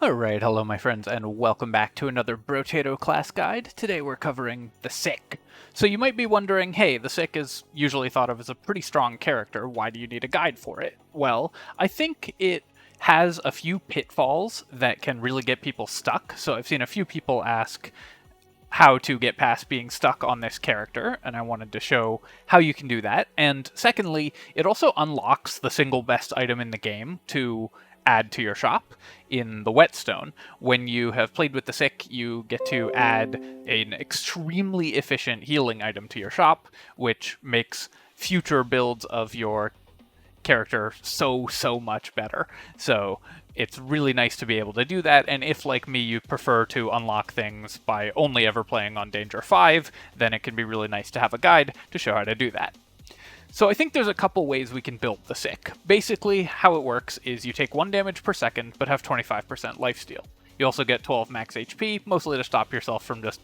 Alright, hello my friends, and welcome back to another Brotato class guide. Today we're covering the Sick. So you might be wondering, hey, the Sick is usually thought of as a pretty strong character, why do you need a guide for it? Well, I think it has a few pitfalls that can really get people stuck. So I've seen a few people ask how to get past being stuck on this character, and I wanted to show how you can do that. And secondly, it also unlocks the single best item in the game to add to your shop in the whetstone. When you have played with the Sick, you get to add an extremely efficient healing item to your shop, which makes future builds of your character so much better. So it's really nice to be able to do that, and if, like me, you prefer to unlock things by only ever playing on Danger 5, then it can be really nice to have a guide to show how to do that. So I think there's a couple ways we can build the Sick. Basically, how it works is you take 1 damage per second, but have 25% lifesteal. You also get 12 max HP, mostly to stop yourself from just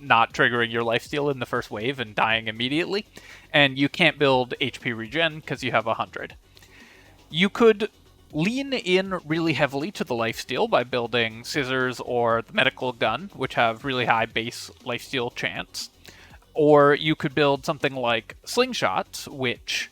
not triggering your lifesteal in the first wave and dying immediately. And you can't build HP regen because you have 100. You could lean in really heavily to the lifesteal by building Scissors or the Medical Gun, which have really high base lifesteal chance. Or you could build something like Slingshots, which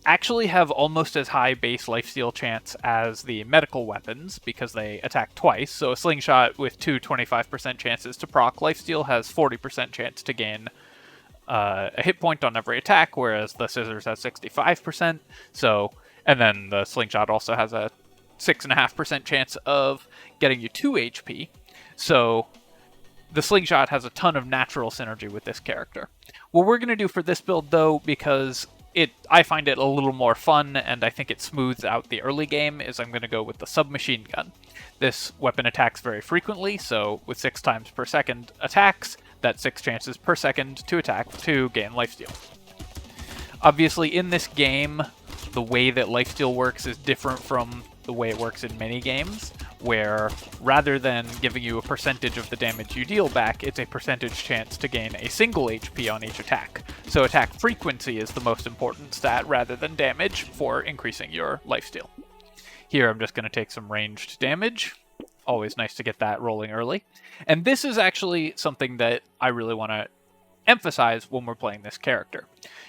actually have almost as high base lifesteal chance as the medical weapons, because they attack twice. So a Slingshot with two 25% chances to proc lifesteal has 40% chance to gain a hit point on every attack, whereas the Scissors has 65%. And then the Slingshot also has a 6.5% chance of getting you 2 HP. So the Slingshot has a ton of natural synergy with this character. What we're going to do for this build, though, because I find it a little more fun, and I think it smooths out the early game, is I'm going to go with the Submachine Gun. This weapon attacks very frequently, so with 6 times per second attacks, that's 6 chances per second to attack to gain lifesteal. Obviously, in this game, the way that lifesteal works is different from the way it works in many games, where rather than giving you a percentage of the damage you deal back, it's a percentage chance to gain a single HP on each attack. So attack frequency is the most important stat rather than damage for increasing your lifesteal. Here I'm just going to take some ranged damage. Always nice to get that rolling early. And this is actually something that I really want to emphasize when we're playing this character.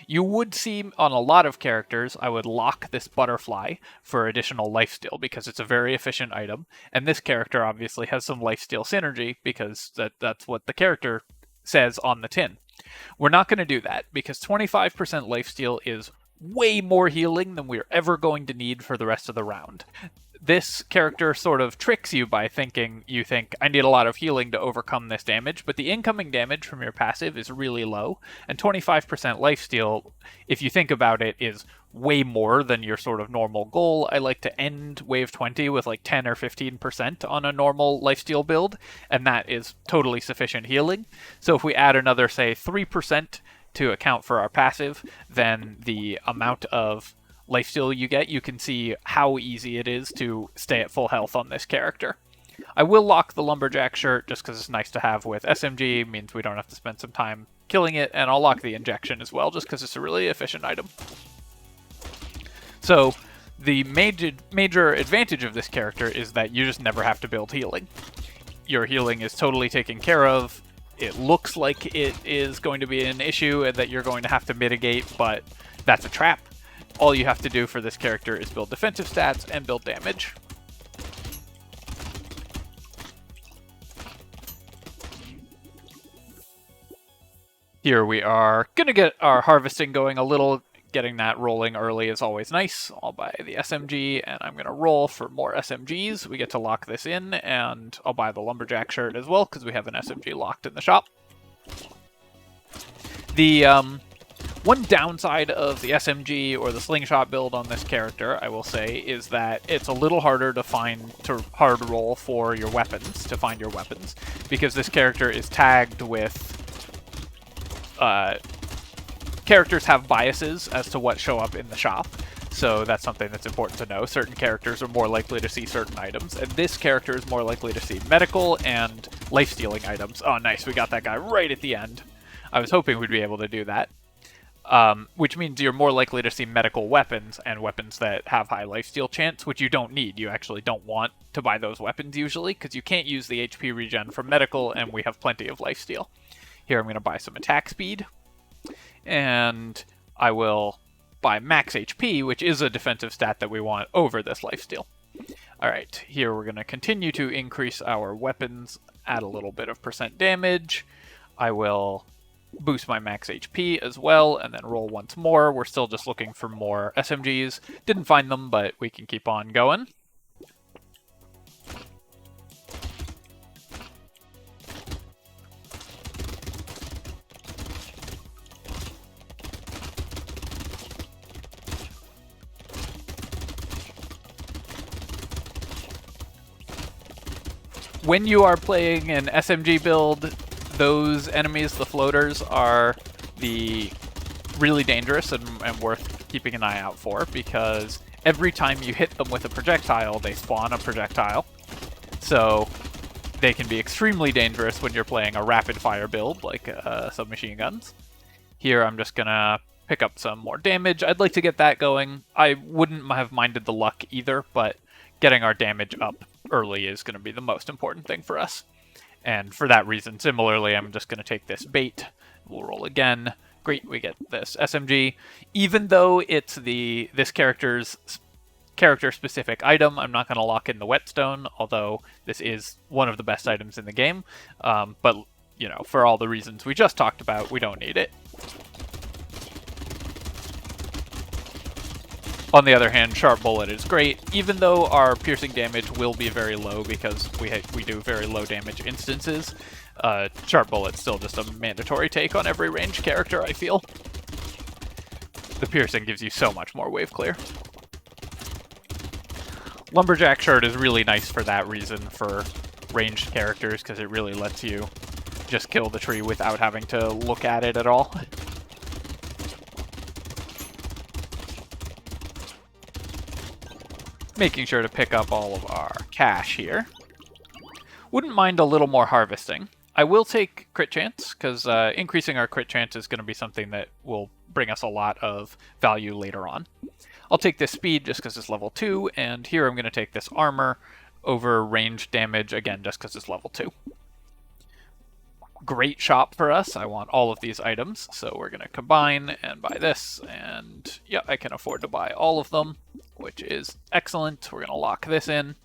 You would see on a lot of characters, I would lock this butterfly for additional lifesteal because it's a very efficient item, and this character obviously has some lifesteal synergy because that's what the character says on the tin. We're not going to do that because 25% lifesteal is way more healing than we're ever going to need for the rest of the round. This character sort of tricks you by thinking you think, I need a lot of healing to overcome this damage, but the incoming damage from your passive is really low, and 25% lifesteal, if you think about it, is way more than your sort of normal goal. I like to end wave 20 with like 10 or 15% on a normal lifesteal build, and that is totally sufficient healing. So if we add another, say, 3% to account for our passive, then the amount of lifesteal you get, you can see how easy it is to stay at full health on this character. I will lock the Lumberjack shirt just because it's nice to have with SMG, means we don't have to spend some time killing it, and I'll lock the injection as well just because it's a really efficient item. So the major advantage of this character is that you just never have to build healing. Your healing is totally taken care of. It looks like it is going to be an issue and that you're going to have to mitigate, but that's a trap. All you have to do for this character is build defensive stats and build damage. Here we are going to get our harvesting going a little. Getting that rolling early is always nice. I'll buy the SMG, and I'm going to roll for more SMGs. We get to lock this in, and I'll buy the Lumberjack shirt as well, because we have an SMG locked in the shop. The one downside of the SMG or the Slingshot build on this character, I will say, is that it's a little harder to hard roll for your weapons, to find your weapons, because this character is tagged with characters have biases as to what show up in the shop, so that's something that's important to know. Certain characters are more likely to see certain items, and this character is more likely to see medical and life-stealing items. Oh, nice, we got that guy right at the end. I was hoping we'd be able to do that. which means you're more likely to see medical weapons and weapons that have high lifesteal chance, which you don't need. You actually don't want to buy those weapons usually, because you can't use the HP regen from medical, and we have plenty of lifesteal. Here I'm going to buy some attack speed, and I will buy max HP, which is a defensive stat that we want over this lifesteal. Alright, here we're going to continue to increase our weapons, add a little bit of percent damage. I will boost my max HP as well, and then roll once more. We're still just looking for more SMGs. Didn't find them, but we can keep on going. When you are playing an SMG build, those enemies, the floaters, are the really dangerous and worth keeping an eye out for, because every time you hit them with a projectile, they spawn a projectile. So they can be extremely dangerous when you're playing a rapid-fire build, like submachine guns. Here I'm just gonna pick up some more damage. I'd like to get that going. I wouldn't have minded the luck either, but getting our damage up early is going to be the most important thing for us. And for that reason, similarly, I'm just going to take this bait. We'll roll again. Great, we get this SMG. Even though it's this character's character-specific item, I'm not going to lock in the whetstone, although this is one of the best items in the game. But, you know, for all the reasons we just talked about, we don't need it. On the other hand, Sharp Bullet is great, even though our piercing damage will be very low because we do very low damage instances. Sharp Bullet's still just a mandatory take on every ranged character, I feel. The piercing gives you so much more wave clear. Lumberjack Shirt is really nice for that reason, for ranged characters, because it really lets you just kill the tree without having to look at it at all. Making sure to pick up all of our cash here. Wouldn't mind a little more harvesting. I will take crit chance, because increasing our crit chance is going to be something that will bring us a lot of value later on. I'll take this speed just because it's level 2, and here I'm going to take this armor over ranged damage, again, just because it's level 2. Great shop for us. I want all of these items, so we're going to combine and buy this, and yeah, I can afford to buy all of them, which is excellent. We're going to lock this in.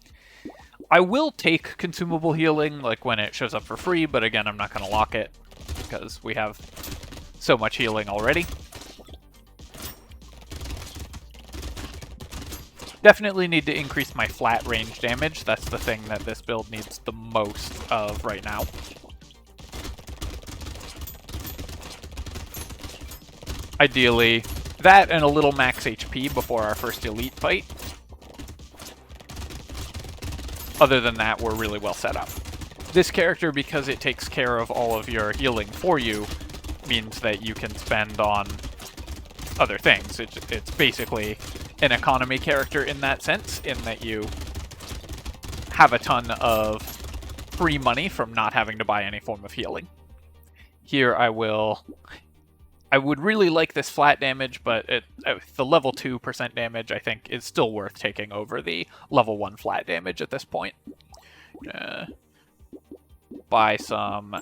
I will take consumable healing, like when it shows up for free, but again, I'm not going to lock it, because we have so much healing already. Definitely need to increase my flat range damage. That's the thing that this build needs the most of right now. Ideally, that and a little max HP before our first elite fight. Other than that, we're really well set up. This character, because it takes care of all of your healing for you, means that you can spend on other things. It's basically an economy character in that sense, in that you have a ton of free money from not having to buy any form of healing. Here I would really like this flat damage, but the level 2% damage, I think, is still worth taking over the level 1 flat damage at this point. Buy some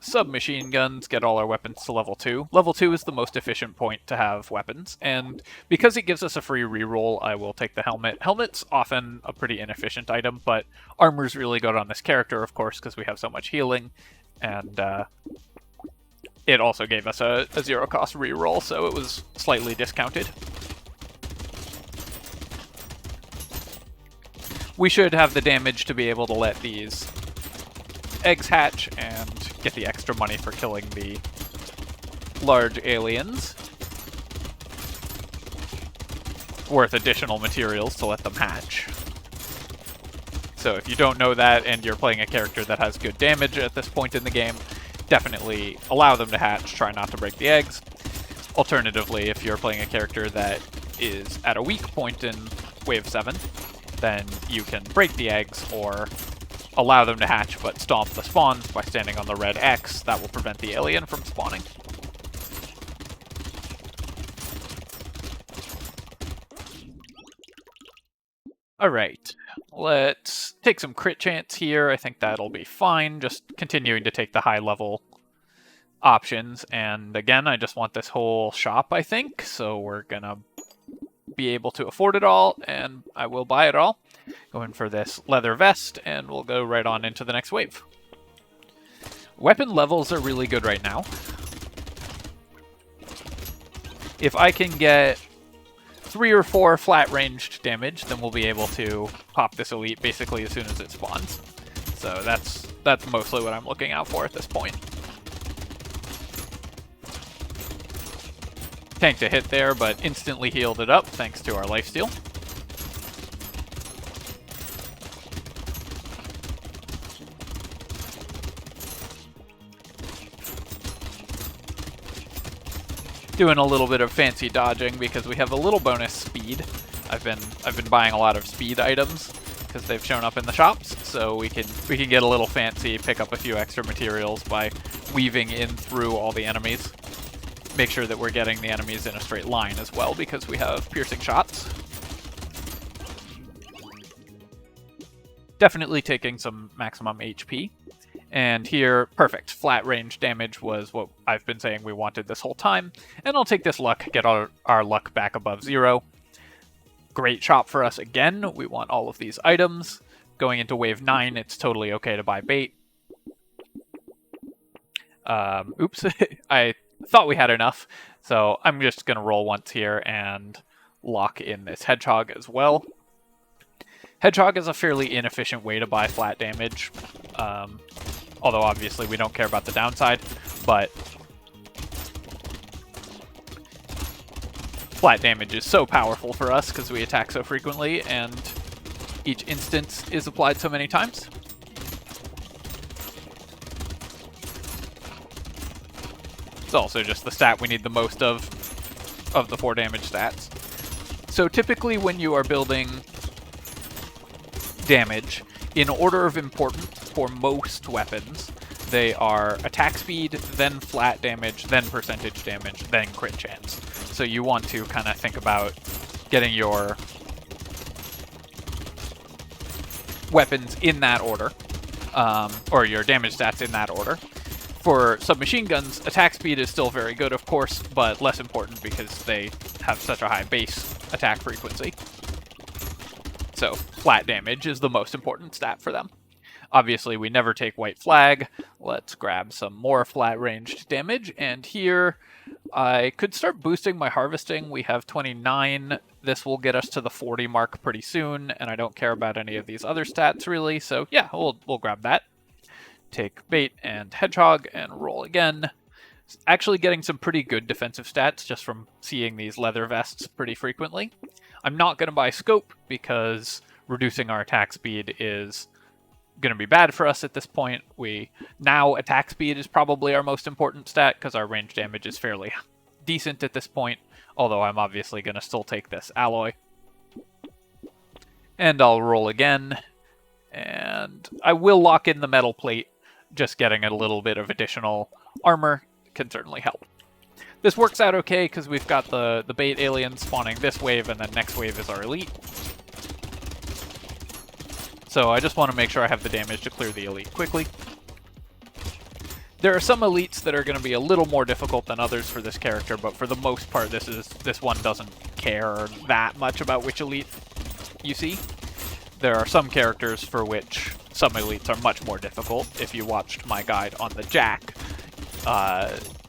submachine guns, get all our weapons to level 2. Level 2 is the most efficient point to have weapons, and because it gives us a free reroll, I will take the helmet. Helmet's often a pretty inefficient item, but armor's really good on this character, of course, because we have so much healing, and it also gave us a zero-cost reroll, so it was slightly discounted. We should have the damage to be able to let these eggs hatch and get the extra money for killing the large aliens. Worth additional materials to let them hatch. So if you don't know that and you're playing a character that has good damage at this point in the game, definitely allow them to hatch, try not to break the eggs. Alternatively, if you're playing a character that is at a weak point in Wave 7, then you can break the eggs or allow them to hatch but stomp the spawns by standing on the red X. That will prevent the alien from spawning. Alright, let's take some crit chance here. I think that'll be fine. Just continuing to take the high level options. And again, I just want this whole shop, I think. So we're gonna be able to afford it all, and I will buy it all. Going for this leather vest, and we'll go right on into the next wave. Weapon levels are really good right now. If I can get 3 or 4 flat-ranged damage, then we'll be able to pop this elite basically as soon as it spawns. So that's mostly what I'm looking out for at this point. Tanked a hit there, but instantly healed it up thanks to our lifesteal. Doing a little bit of fancy dodging because we have a little bonus speed. I've been buying a lot of speed items because they've shown up in the shops, so we can get a little fancy, pick up a few extra materials by weaving in through all the enemies. Make sure that we're getting the enemies in a straight line as well because we have piercing shots. Definitely taking some maximum HP. And here, perfect. Flat range damage was what I've been saying we wanted this whole time. And I'll take this luck, get our luck back above 0. Great shop for us again. We want all of these items. Going into wave 9, it's totally okay to buy bait. Oops, I thought we had enough. So I'm just going to roll once here and lock in this hedgehog as well. Hedgehog is a fairly inefficient way to buy flat damage. Although obviously we don't care about the downside, but flat damage is so powerful for us because we attack so frequently and each instance is applied so many times. It's also just the stat we need the most of the 4 damage stats. So typically when you are building damage, in order of importance for most weapons, they are attack speed, then flat damage, then percentage damage, then crit chance. So you want to kind of think about getting your weapons in that order, or your damage stats in that order. For submachine guns, attack speed is still very good, of course, but less important because they have such a high base attack frequency. So flat damage is the most important stat for them. Obviously, we never take white flag. Let's grab some more flat-ranged damage. And here, I could start boosting my harvesting. We have 29. This will get us to the 40 mark pretty soon, and I don't care about any of these other stats, really. So yeah, we'll grab that. Take bait and hedgehog and roll again. Actually getting some pretty good defensive stats just from seeing these leather vests pretty frequently. I'm not going to buy scope because reducing our attack speed is going to be bad for us at this point. Now attack speed is probably our most important stat because our range damage is fairly decent at this point, although I'm obviously going to still take this alloy. And I'll roll again, and I will lock in the metal plate. Just getting a little bit of additional armor can certainly help. This works out okay because we've got the bait aliens spawning this wave, and then next wave is our elite. So I just want to make sure I have the damage to clear the elite quickly. There are some elites that are going to be a little more difficult than others for this character, but for the most part, this one doesn't care that much about which elite you see. There are some characters for which some elites are much more difficult. If you watched my guide on the Jack,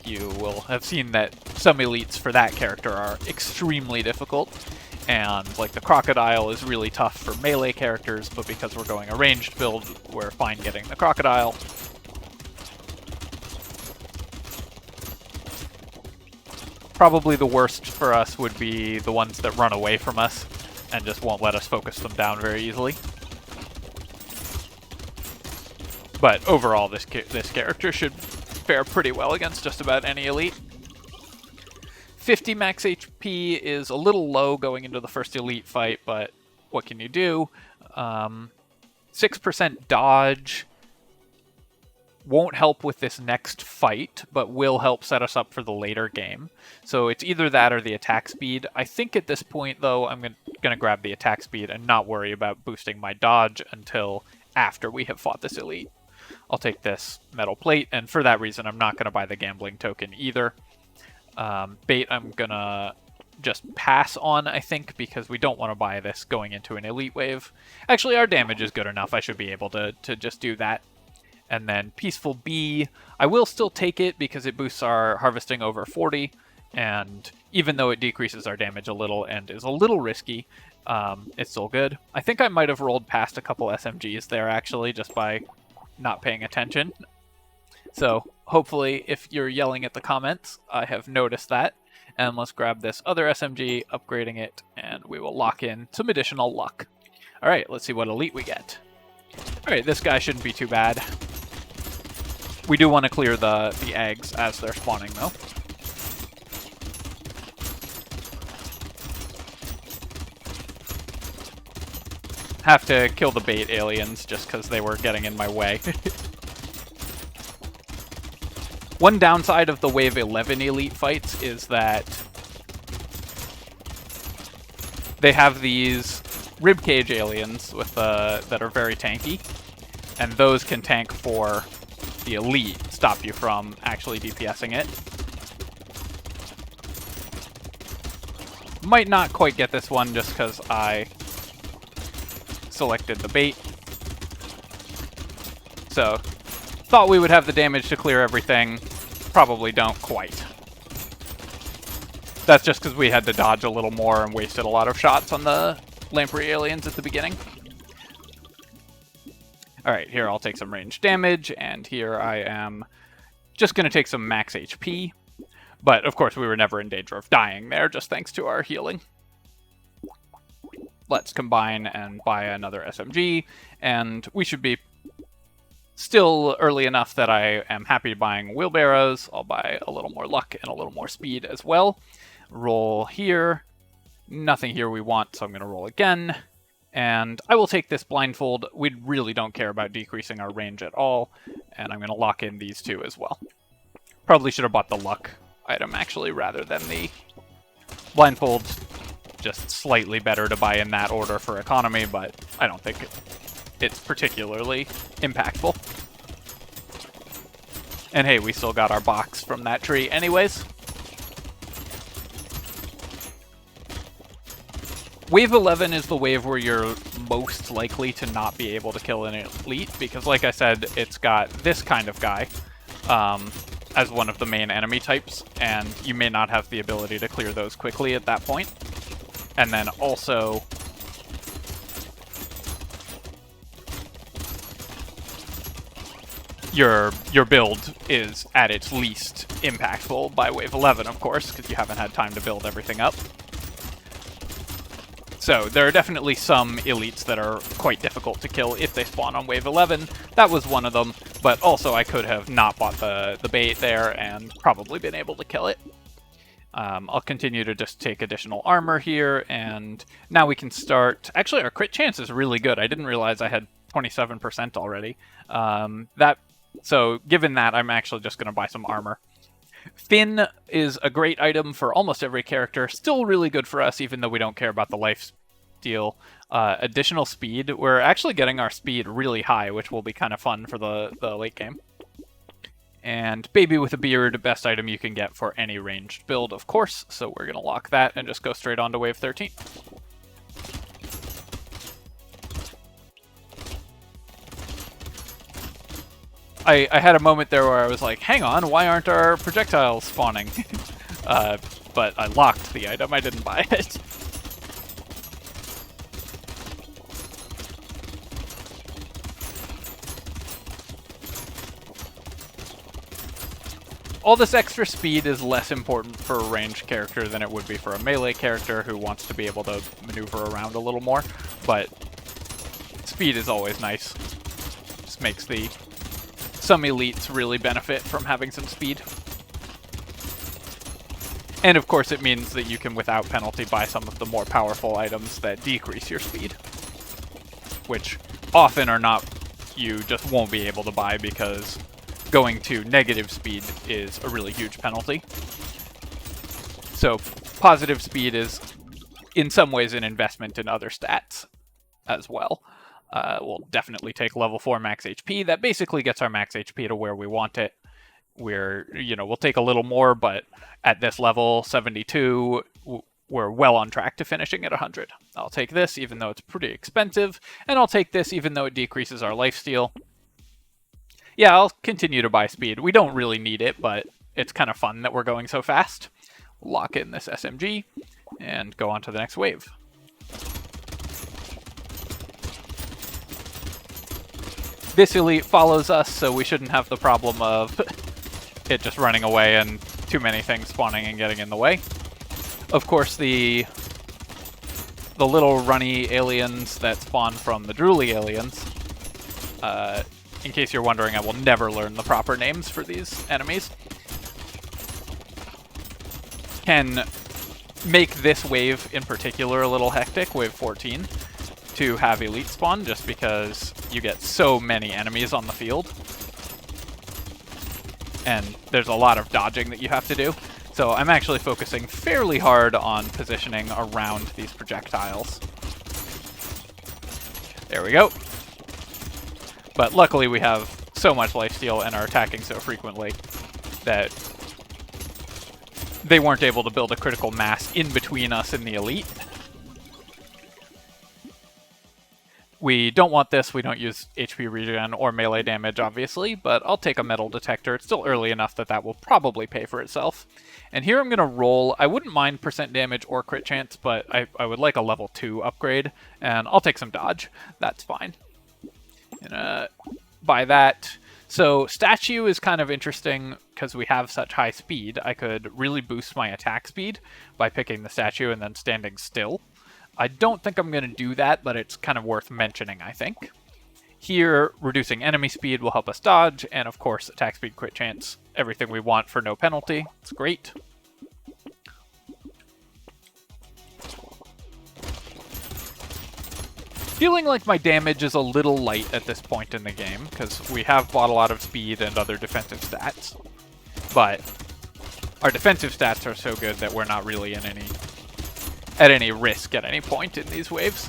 you will have seen that some elites for that character are extremely difficult. And like the crocodile is really tough for melee characters, but because we're going a ranged build, we're fine getting the crocodile. Probably the worst for us would be the ones that run away from us and just won't let us focus them down very easily. But overall, this character should fare pretty well against just about any elite. 50 max HP is a little low going into the first elite fight, but what can you do? 6% dodge won't help with this next fight, but will help set us up for the later game. So it's either that or the attack speed. I think at this point, though, I'm going to grab the attack speed and not worry about boosting my dodge until after we have fought this elite. I'll take this metal plate, and for that reason, I'm not going to buy the gambling token either. Bait, I'm going to just pass on, I think, because we don't want to buy this going into an elite wave. Actually, our damage is good enough. I should be able to just do that. And then Peaceful Bee, I will still take it because it boosts our harvesting over 40, and even though it decreases our damage a little and is a little risky, it's still good. I think I might have rolled past a couple SMGs there, actually, just by not paying attention. So hopefully, if you're yelling at the comments, I have noticed that. And let's grab this other SMG, upgrading it, and we will lock in some additional luck. All right, let's see what elite we get. All right, this guy shouldn't be too bad. We do want to clear the eggs as they're spawning, though. Have to kill the bait aliens just because they were getting in my way. One downside of the Wave 11 elite fights is that they have these ribcage aliens with that are very tanky, and those can tank for the elite, stop you from actually DPSing it. Might not quite get this one just because I selected the bait. So, thought we would have the damage to clear everything. Probably don't quite. That's just because we had to dodge a little more and wasted a lot of shots on the lamprey aliens at the beginning. Alright, here I'll take some ranged damage, and here I am just going to take some max HP. But, of course, we were never in danger of dying there, just thanks to our healing. Let's combine and buy another SMG, and we should be still early enough that I am happy buying wheelbarrows. I'll buy a little more luck and a little more speed as well. Roll here. Nothing here we want, so I'm going to roll again. And I will take this blindfold. We really don't care about decreasing our range at all. And I'm going to lock in these two as well. Probably should have bought the luck item, actually, rather than the blindfold. Just slightly better to buy in that order for economy, but I don't think it's particularly impactful. And hey, we still got our box from that tree anyways. Wave 11 is the wave where you're most likely to not be able to kill an elite, because like I said, it's got this kind of guy as one of the main enemy types, and you may not have the ability to clear those quickly at that point. And then also, your build is at its least impactful by Wave 11, of course, because you haven't had time to build everything up. So there are definitely some elites that are quite difficult to kill if they spawn on Wave 11. That was one of them, but also I could have not bought the bait there and probably been able to kill it. I'll continue to just take additional armor here, and now we can start... Actually, our crit chance is really good. I didn't realize I had 27% already. So given that, I'm actually just going to buy some armor. Fin is a great item for almost every character. Still really good for us, even though we don't care about the life steal. Additional speed. We're actually getting our speed really high, which will be kind of fun for the late game. And Baby with a Beard, best item you can get for any ranged build, of course. So we're going to lock that and just go straight on to Wave 13. I had a moment there where I was like, hang on, why aren't our projectiles spawning? But I locked the item, I didn't buy it. All this extra speed is less important for a ranged character than it would be for a melee character who wants to be able to maneuver around a little more, but speed is always nice. Just makes some elites really benefit from having some speed. And of course it means that you can, without penalty, buy some of the more powerful items that decrease your speed, which often are not, you just won't be able to buy because going to negative speed is a really huge penalty. So positive speed is in some ways an investment in other stats as well. We'll definitely take level 4 max HP. That basically gets our max HP to where we want it. We'll take a little more, but at this level, 72, we're well on track to finishing at 100. I'll take this, even though it's pretty expensive, and I'll take this, even though it decreases our lifesteal. Yeah, I'll continue to buy speed. We don't really need it, but it's kind of fun that we're going so fast. Lock in this SMG, and go on to the next wave. This elite follows us, so we shouldn't have the problem of it just running away and too many things spawning and getting in the way. Of course, the little runny aliens that spawn from the drooly aliens, in case you're wondering, I will never learn the proper names for these enemies, can make this wave in particular a little hectic, wave 14, to have elite spawn, just because you get so many enemies on the field. And there's a lot of dodging that you have to do. So I'm actually focusing fairly hard on positioning around these projectiles. There we go. But luckily we have so much lifesteal and are attacking so frequently that they weren't able to build a critical mass in between us and the elite. We don't want this. We don't use HP regen or melee damage, obviously, but I'll take a metal detector. It's still early enough that that will probably pay for itself. And here I'm going to roll. I wouldn't mind percent damage or crit chance, but I would like a level 2 upgrade, and I'll take some dodge. That's fine. And buy that. So statue is kind of interesting because we have such high speed. I could really boost my attack speed by picking the statue and then standing still. I don't think I'm going to do that, but it's kind of worth mentioning, I think. Here, reducing enemy speed will help us dodge, and of course, attack speed, crit chance, everything we want for no penalty. It's great. Feeling like my damage is a little light at this point in the game, because we have bought a lot of speed and other defensive stats. But our defensive stats are so good that we're not really in at any risk at any point in these waves.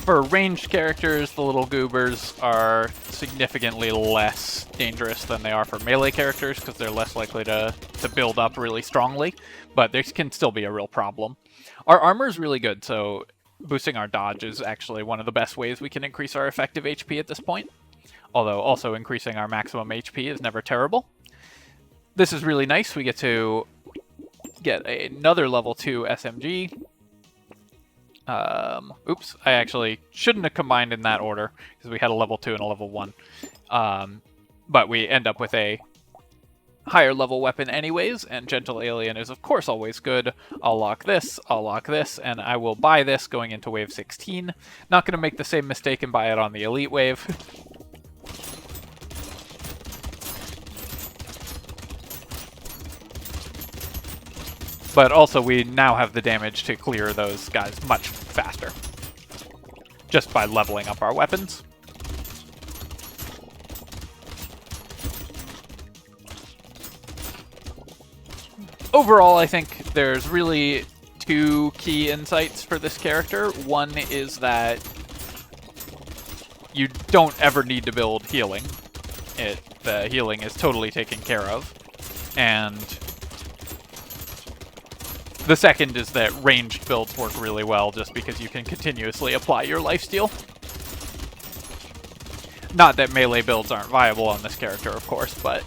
For ranged characters, the little goobers are significantly less dangerous than they are for melee characters because they're less likely to build up really strongly, but they can still be a real problem. Our armor is really good, so boosting our dodge is actually one of the best ways we can increase our effective HP at this point, although also increasing our maximum HP is never terrible. This is really nice. We get to get another level 2 SMG. Oops, I actually shouldn't have combined in that order, because we had a level 2 and a level 1. But we end up with a higher level weapon anyways, and Gentle Alien is of course always good. I'll lock this, and I will buy this going into wave 16. Not going to make the same mistake and buy it on the elite wave. But also we now have the damage to clear those guys much faster, just by leveling up our weapons. Overall, I think there's really two key insights for this character. One is that you don't ever need to build healing. The healing is totally taken care of. And the second is that ranged builds work really well just because you can continuously apply your lifesteal. Not that melee builds aren't viable on this character, of course, but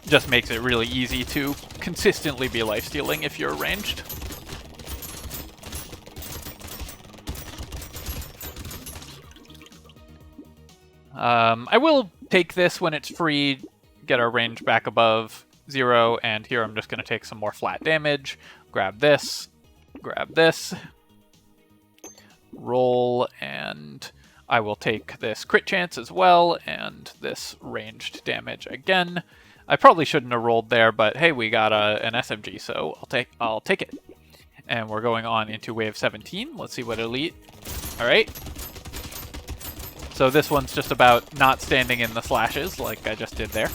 just makes it really easy to consistently be lifestealing if you're ranged. I will take this when it's free, get our range back above 0, and here I'm just going to take some more flat damage. Grab this, roll, and I will take this crit chance as well, and this ranged damage again. I probably shouldn't have rolled there, but hey, we got an SMG, so I'll take it. And we're going on into wave 17. Let's see what elite. All right. So this one's just about not standing in the slashes like I just did there.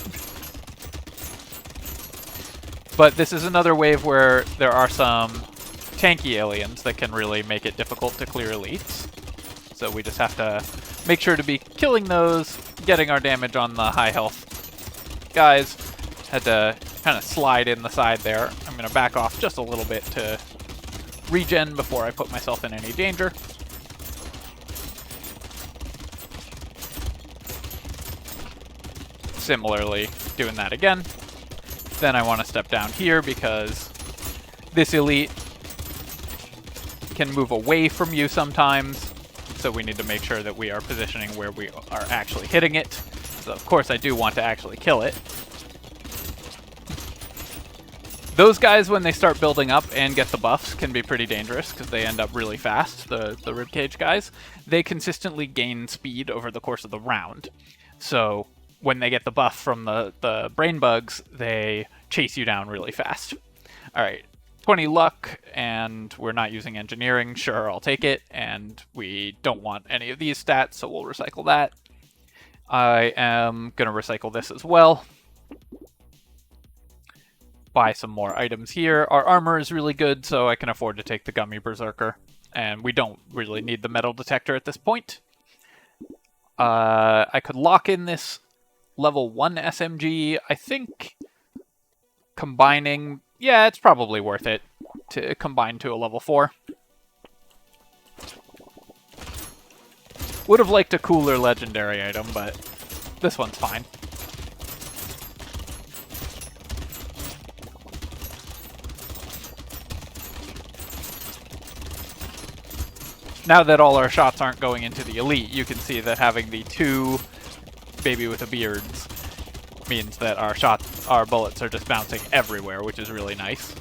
But this is another wave where there are some tanky aliens that can really make it difficult to clear elites. So we just have to make sure to be killing those, getting our damage on the high health guys. Had to kind of slide in the side there. I'm going to back off just a little bit to regen before I put myself in any danger. Similarly, doing that again. Then I want to step down here because this elite can move away from you sometimes, so we need to make sure that we are positioning where we are actually hitting it. So of course I do want to actually kill it. Those guys, when they start building up and get the buffs, can be pretty dangerous because they end up really fast, the ribcage guys. They consistently gain speed over the course of the round. So when they get the buff from the brain bugs, they chase you down really fast. All right, 20 luck, and we're not using engineering. Sure, I'll take it. And we don't want any of these stats, so we'll recycle that. I am going to recycle this as well. Buy some more items here. Our armor is really good, so I can afford to take the Gummy Berserker. And we don't really need the metal detector at this point. I could lock in this level 1 SMG. I think combining... Yeah, it's probably worth it to combine to a level 4. Would have liked a cooler legendary item, but this one's fine. Now that all our shots aren't going into the elite, you can see that having the 2 baby with a beards means that our bullets are just bouncing everywhere, which is really nice.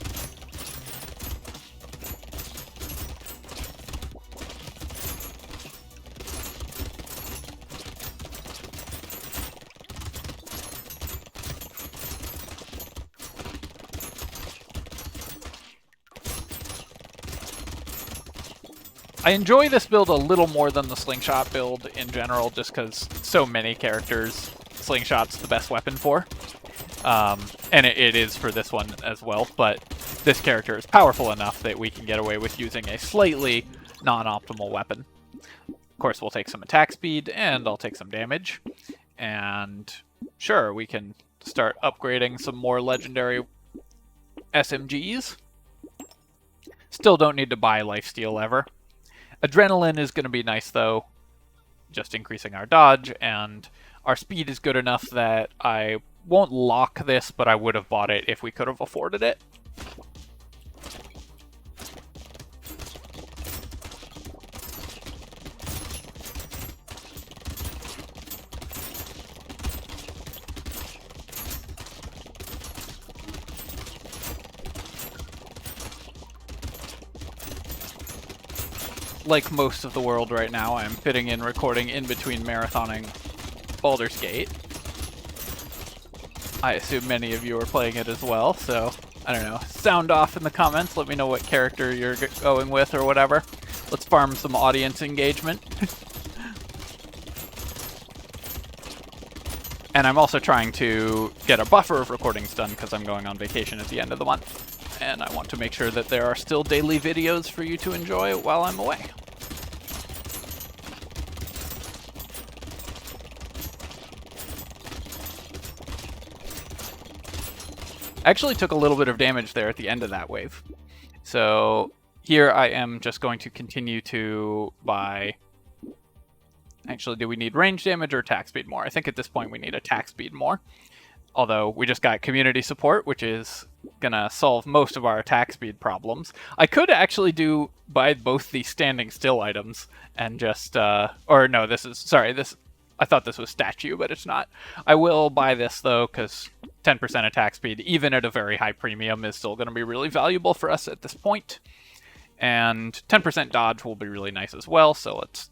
I enjoy this build a little more than the slingshot build in general, just because so many characters slingshot's the best weapon for. And it is for this one as well, but this character is powerful enough that we can get away with using a slightly non-optimal weapon. Of course, we'll take some attack speed, and I'll take some damage. And sure, we can start upgrading some more legendary SMGs. Still don't need to buy lifesteal ever. Adrenaline is going to be nice, though, just increasing our dodge, and our speed is good enough that I won't lock this, but I would have bought it if we could have afforded it. Like most of the world right now, I'm fitting in recording in between marathoning Baldur's Gate. I assume many of you are playing it as well, so I don't know. Sound off in the comments. Let me know what character you're going with or whatever. Let's farm some audience engagement. And I'm also trying to get a buffer of recordings done because I'm going on vacation at the end of the month. And I want to make sure that there are still daily videos for you to enjoy while I'm away. I actually took a little bit of damage there at the end of that wave. So here I am just going to continue to buy... Actually, do we need range damage or attack speed more? I think at this point we need attack speed more. Although we just got community support, which is gonna solve most of our attack speed problems. I could actually buy both the standing still items and just, or no, this I thought this was statue, but it's not. I will buy this, though, because 10% attack speed, even at a very high premium, is still going to be really valuable for us at this point. And 10% dodge will be really nice as well, so let's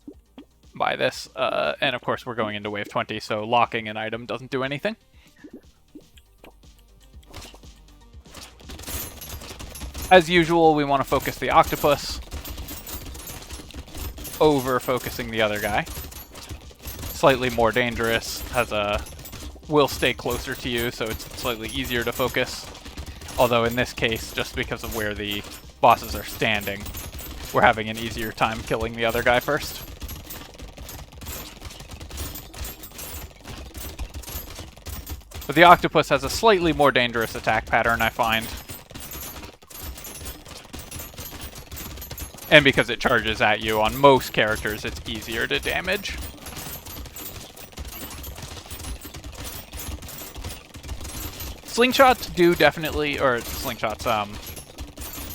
buy this. And of course, we're going into wave 20, so locking an item doesn't do anything. As usual, we want to focus the octopus over focusing the other guy. Slightly more dangerous, will stay closer to you, so it's slightly easier to focus. Although in this case, just because of where the bosses are standing, we're having an easier time killing the other guy first. But the octopus has a slightly more dangerous attack pattern, I find. And because it charges at you on most characters, it's easier to damage. Slingshots do definitely, or slingshots,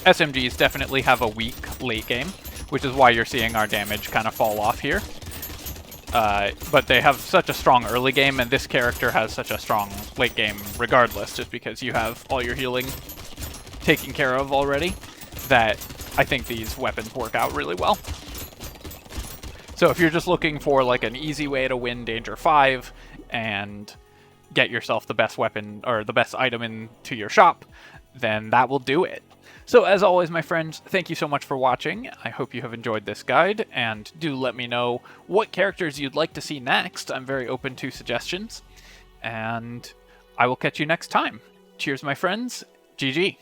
SMGs definitely have a weak late game, which is why you're seeing our damage kind of fall off here. But they have such a strong early game, and this character has such a strong late game regardless, just because you have all your healing taken care of already, that I think these weapons work out really well. So if you're just looking for like an easy way to win Danger 5 and get yourself the best weapon or the best item into your shop, then that will do it. So as always, my friends, thank you so much for watching. I hope you have enjoyed this guide, and do let me know what characters you'd like to see next. I'm very open to suggestions, and I will catch you next time. Cheers, my friends. GG.